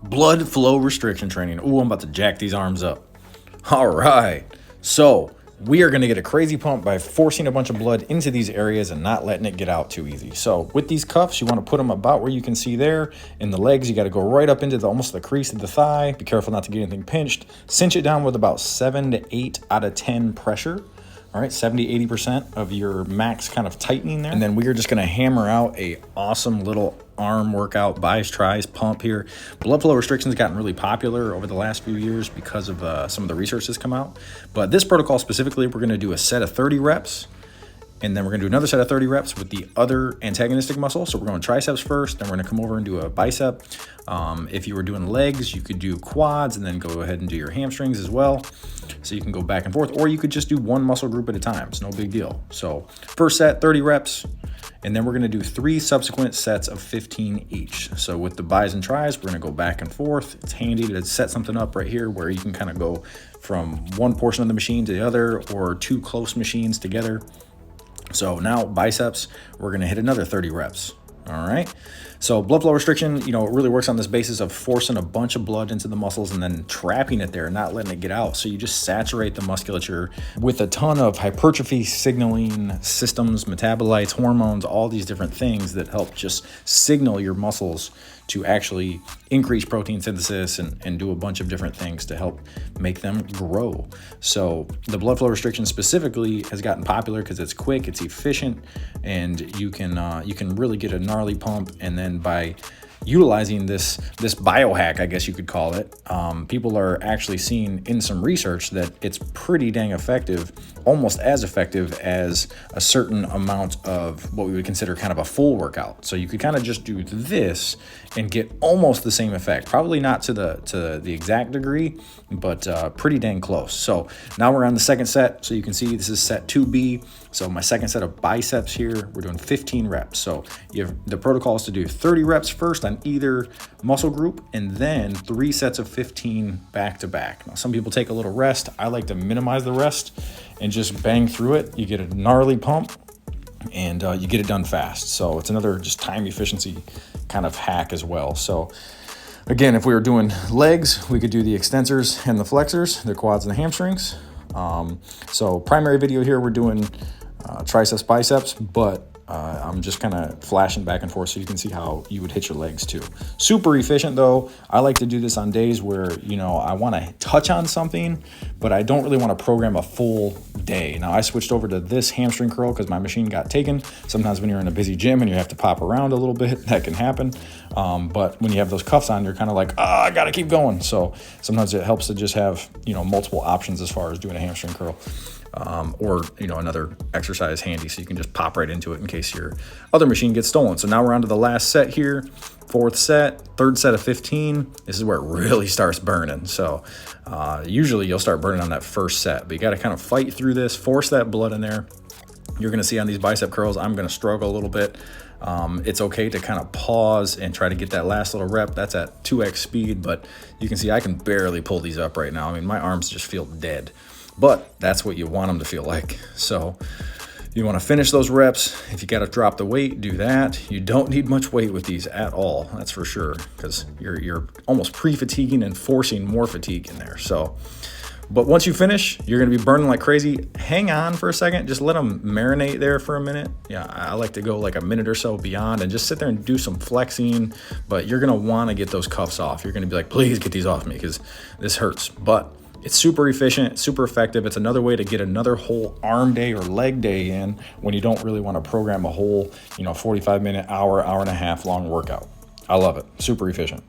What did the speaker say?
Blood flow restriction training. Ooh, I'm about to jack these arms up. All right. So we are going to get a crazy pump by forcing a bunch of blood into these areas and not letting it get out too easy. So with these cuffs, you want to put them about where you can see there. In the legs, you got to go right up into almost the crease of the thigh. Be careful not to get anything pinched. Cinch it down with about 7 to 8 out of 10 pressure. All right, 70-80% of your max kind of tightening there. And then we are just going to hammer out a awesome little arm workout, bis, tris, pump here. Blood flow restrictions gotten really popular over the last few years because of some of the research that's come out. But this protocol specifically, we're going to do a set of 30 reps. And then we're going to do another set of 30 reps with the other antagonistic muscle. So we're going triceps first, then we're going to come over and do a bicep. If you were doing legs, you could do quads and then go ahead and do your hamstrings as well. So you can go back and forth, or you could just do one muscle group at a time. It's no big deal. So first set, 30 reps. And then we're going to do 3 subsequent sets of 15 each. So with the bis and tris, we're going to go back and forth. It's handy to set something up right here where you can kind of go from one portion of the machine to the other, or 2 close machines together. So now biceps, we're going to hit another 30 reps. All right. So blood flow restriction, it really works on this basis of forcing a bunch of blood into the muscles and then trapping it there, not letting it get out. So you just saturate the musculature with a ton of hypertrophy signaling systems, metabolites, hormones, all these different things that help just signal your muscles to actually increase protein synthesis and do a bunch of different things to help make them grow. So the blood flow restriction specifically has gotten popular because it's quick, it's efficient, and you can really get a gnarly pump. And then by utilizing this biohack, I guess you could call it, people are actually seeing in some research that it's pretty dang effective, almost as effective as a certain amount of what we would consider kind of a full workout. So you could kind of just do this and get almost the same effect, probably not to the exact degree, but pretty dang close. So now we're on the second set. So you can see this is set 2B. So my second set of biceps here, we're doing 15 reps. So the protocol is to do 30 reps first on either muscle group, and then 3 sets of 15 back to back. Now, some people take a little rest. I like to minimize the rest and just bang through it. You get a gnarly pump and you get it done fast. So it's another just time efficiency kind of hack as well. So again, if we were doing legs, we could do the extensors and the flexors, the quads and the hamstrings. So primary video here, we're doing triceps, biceps, but I'm just kind of flashing back and forth so you can see how you would hit your legs too. Super efficient though. I like to do this on days where, I want to touch on something, but I don't really want to program a full day. Now I switched over to this hamstring curl because my machine got taken. Sometimes when you're in a busy gym and you have to pop around a little bit, that can happen. But when you have those cuffs on, you're kind of like, I got to keep going. So sometimes it helps to just have, multiple options as far as doing a hamstring curl. Or another exercise handy so you can just pop right into it in case your other machine gets stolen. So now we're on to the last set here, 4th set, 3rd set of 15. This is where it really starts burning. So usually you'll start burning on that first set, but you got to kind of fight through this, force that blood in there. You're going to see on these bicep curls, I'm going to struggle a little bit. It's okay to kind of pause and try to get that last little rep. That's at 2x speed, but you can see I can barely pull these up right now. I mean, my arms just feel dead. But that's what you want them to feel like. So you want to finish those reps. If you got to drop the weight, do that. You don't need much weight with these at all. That's for sure, because you're almost pre-fatiguing and forcing more fatigue in there. So, but once you finish, you're going to be burning like crazy. Hang on for a second. Just let them marinate there for a minute. Yeah, I like to go like a minute or so beyond and just sit there and do some flexing. But you're going to want to get those cuffs off. You're going to be like, please get these off me because this hurts. But it's super efficient, super effective. It's another way to get another whole arm day or leg day in when you don't really want to program a whole, 45-minute, hour and a half long workout. I love it. Super efficient.